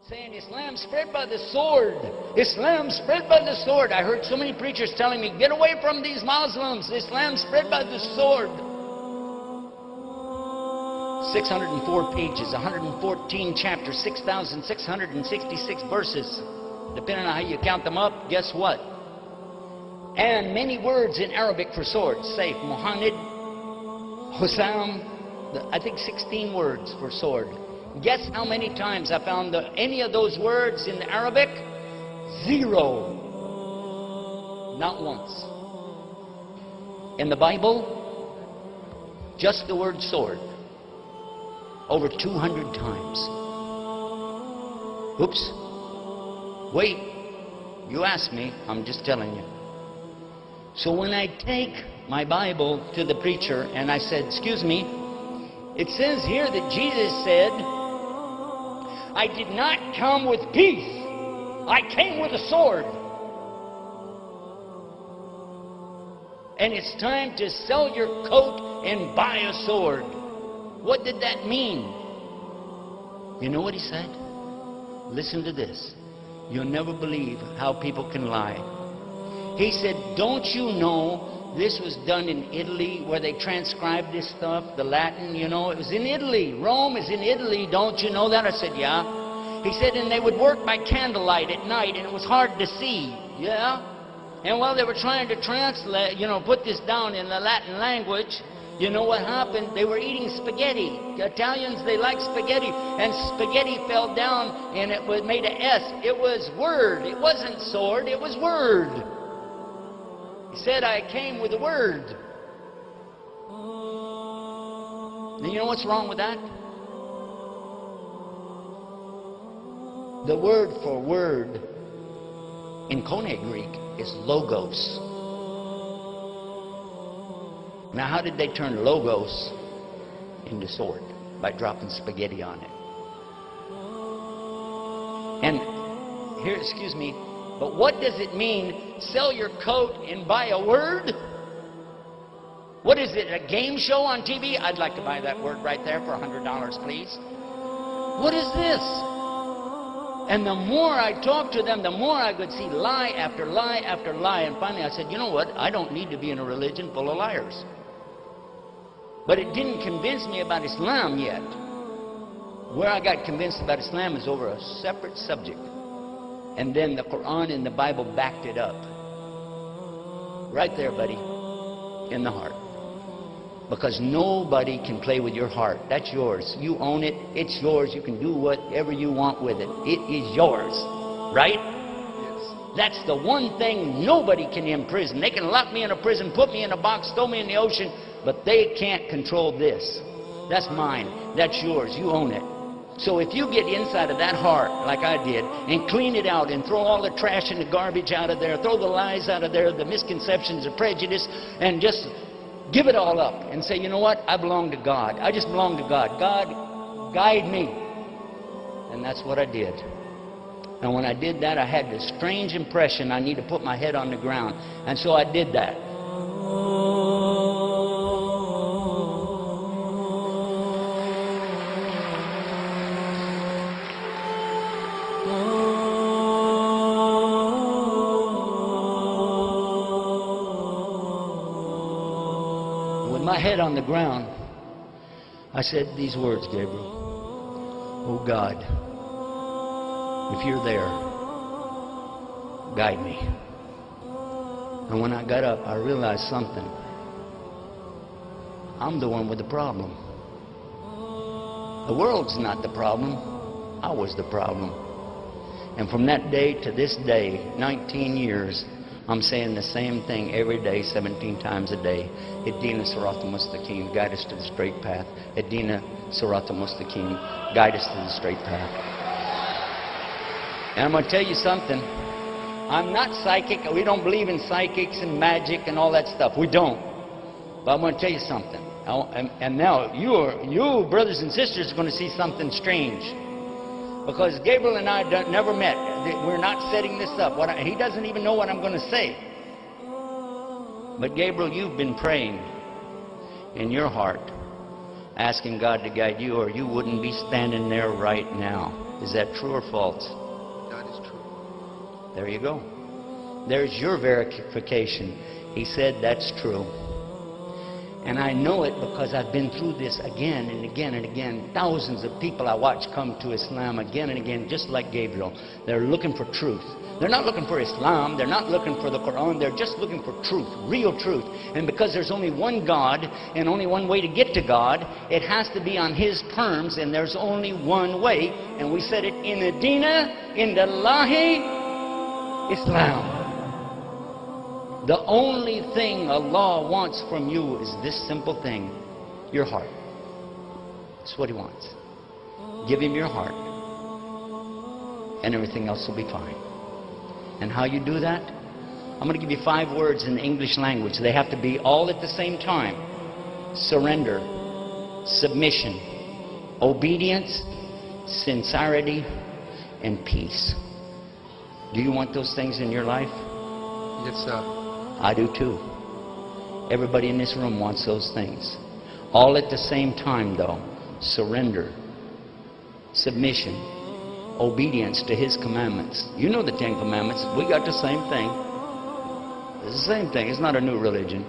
saying Islam spread by the sword. Islam spread by the sword. I heard so many preachers telling me, get away from these Muslims. Islam spread by the sword. 604 pages, 114 chapters, 6,666 verses. Depending on how you count them up, guess what? And many words in Arabic for sword. Saif, Muhammad, Hussam, I think 16 words for sword. Guess how many times I found any of those words in the Arabic? 0. Not once. In the Bible, just the word sword. Over 200 times. Oops. Wait. You asked me. I'm just telling you. So when I take my Bible to the preacher and I said, excuse me, it says here that Jesus said, I did not come with peace. I came with a sword. And it's time to sell your coat and buy a sword. What did that mean? You know what he said? Listen to this. You'll never believe how people can lie. He said, don't you know this was done in Italy where they transcribed this stuff, the Latin, you know, it was in Italy. Rome is in Italy, don't you know that? I said, yeah. He said, and they would work by candlelight at night and it was hard to see. Yeah. And while they were trying to translate, you know, put this down in the Latin language, you know what happened? They were eating spaghetti. The Italians, they like spaghetti. And spaghetti fell down and it was made an S. It was word. It wasn't sword, it was word. He said, I came with a word. And you know what's wrong with that? The word for word in Koine Greek is logos. Now, how did they turn logos into sword? By dropping spaghetti on it. And here, excuse me, but what does it mean, sell your coat and buy a word? What is it, a game show on TV? I'd like to buy that word right there for $100, please. What is this? And the more I talked to them, the more I could see lie after lie after lie. And finally I said, you know what? I don't need to be in a religion full of liars. But it didn't convince me about Islam yet. Where I got convinced about Islam is over a separate subject. And then the Quran and the Bible backed it up. Right there, buddy. In the heart. Because nobody can play with your heart. That's yours. You own it. It's yours. You can do whatever you want with it. It is yours. Right? Yes. That's the one thing nobody can imprison. They can lock me in a prison, put me in a box, throw me in the ocean, but they can't control this. That's mine. That's yours. You own it. So if you get inside of that heart, like I did, and clean it out and throw all the trash and the garbage out of there, throw the lies out of there, the misconceptions, the prejudice, and just give it all up and say, you know what? I belong to God. I just belong to God. God, guide me. And that's what I did. And when I did that, I had this strange impression I need to put my head on the ground. And so I did that. With my head on the ground, I said these words, Gabriel. Oh God, if you're there, guide me. And when I got up, I realized something. I'm the one with the problem. The world's not the problem. I was the problem. And from that day to this day, 19 years, I'm saying the same thing every day, 17 times a day. Ihdina Sirata Mustaqim, guide us to the straight path. Ihdina Sirata Mustaqim, guide us to the straight path. And I'm going to tell you something. I'm not psychic. We don't believe in psychics and magic and all that stuff. We don't. But I'm going to tell you something. And now you brothers and sisters are going to see something strange. Because Gabriel and I never met. We're not setting this up. He doesn't even know what I'm going to say. But Gabriel, you've been praying in your heart asking God to guide you, or you wouldn't be standing there right now. Is that true or false? That is true. There you go. There's your verification. He said that's true. And I know it because I've been through this again and again and again. Thousands of people I watch come to Islam again and again, just like Gabriel. They're looking for truth. They're not looking for Islam. They're not looking for the Quran. They're just looking for truth, real truth. And because there's only one God and only one way to get to God, it has to be on His terms, and there's only one way. And we said it, in the Dina, in the Lahi, Islam. The only thing Allah wants from you is this simple thing, your heart. That's what He wants. Give Him your heart, and everything else will be fine. And how you do that? I'm going to give you 5 words in the English language. They have to be all at the same time. Surrender, submission, obedience, sincerity, and peace. Do you want those things in your life? Yes, sir. I do too. Everybody in this room wants those things. All at the same time, though. Surrender, submission, obedience to His commandments. You know the 10 commandments. We got the same thing. It's the same thing. It's not a new religion.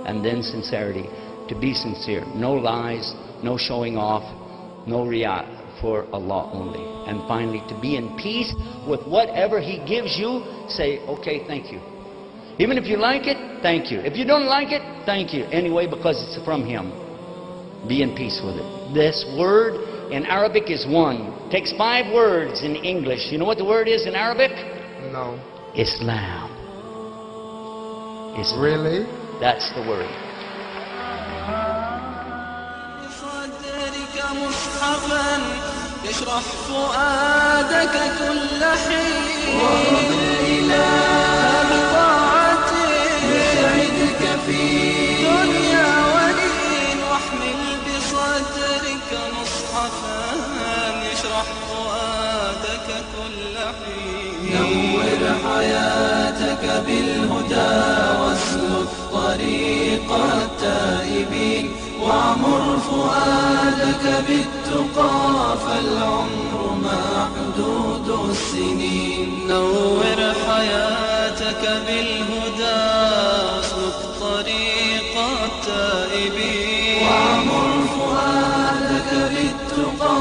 And then sincerity. To be sincere. No lies, no showing off, no riyah, for Allah only. And finally, to be in peace with whatever He gives you. Say, okay, thank you. Even if you like it, thank you. If you don't like it, thank you. Anyway, because it's from Him. Be in peace with it. This word in Arabic is one. Takes 5 words in English. You know what the word is in Arabic? No. Islam. Islam. Really? That's the word. يشرح فؤادك كل حين يسعدك في دنيا ودين واحمل بصدرك مصحفا يشرح فؤادك كل حين نور حياتك بالهدى واسلك طريق التائبين واعمر فؤادك بالتقى فالعمر محدود السنين نور حياتك بالهدى واسلك طريق التائبين واعمر فؤادك بالتقى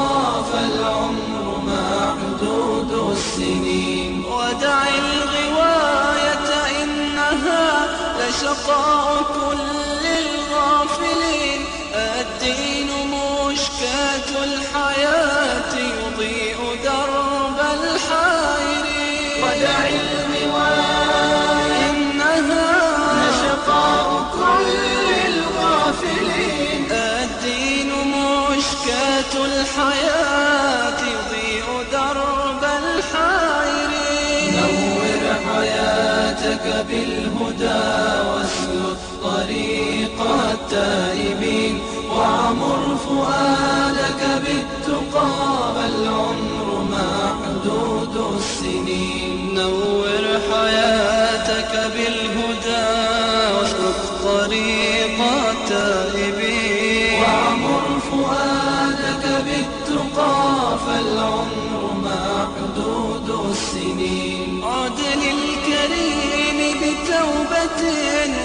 فالعمر محدود السنين ودع الغواية إنها لشقاء كل الغافلين الدين مشكاة الحياة يضيء درب الحائرين ودع الغواية إنها لشقاء كل الغافلين الدين مشكاة الحياة يضيء درب الحائرين نور حياتك بالهدى واسلك طريق التائبين واعمر فؤادك بالتقى فالعمر محدود السنين نور حياتك بالهدى واسلك طريق التائبين واعمر فؤادك بالتقى فالعمر محدود السنين عد للكريم بتوبة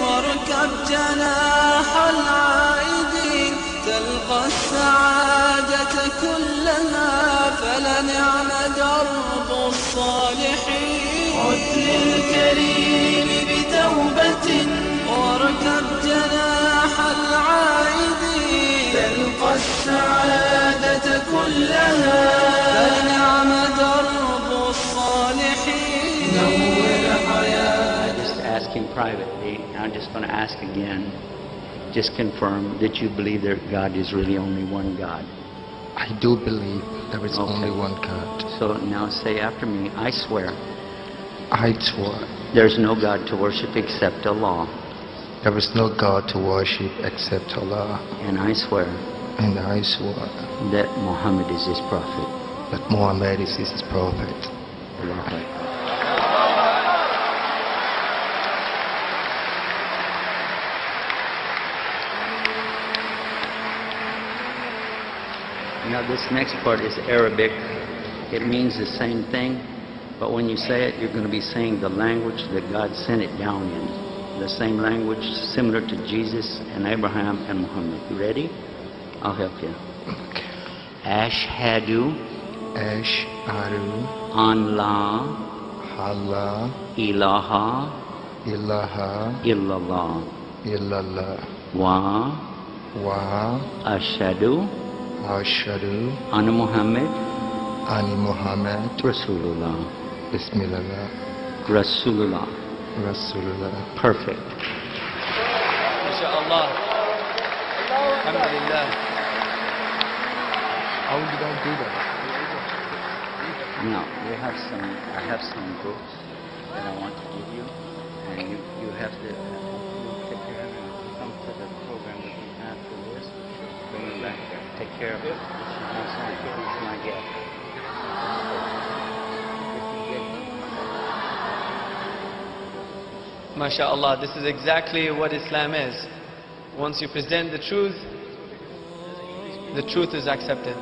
واركب جناح العائدين تلقى السعادة كلها فلنعم درب الصالحين عد للكريم بتوبة واركب جناح العائدين تلقى السعادة كلها فلنعم درب الصالحين نور حياتك. Just ask Him privately. I'm just going to ask again. Just confirm that you believe that God is really only one God. I do believe there is only one God. So now say after me, I swear I swear there's no God to worship except Allah. there is no God to worship except Allah. And I swear And I swear that Muhammad is His prophet. that Muhammad is His prophet. Allahu Akbar. Now this next part is Arabic. It means the same thing, but when you say it, you're going to be saying the language that God sent it down in. The same language similar to Jesus and Abraham and Muhammad. You ready? I'll help you. Okay. Ashhadu Ashhadu an la Allah ilaha ilaha illallah illallah wa wa ashhadu ashhadu anna Muhammad an Muhammad Rasulullah. Bismillah Rasulullah. Rasulullah. Perfect. MashaAllah. Alhamdulillah. How you don't do that? Now, I have some books that I want to give you, and you have to take care of it. Come to the program with me after this. Bring it back there. Take care of it. He's my guest. MashaAllah, this is exactly what Islam is. Once you present the truth is accepted.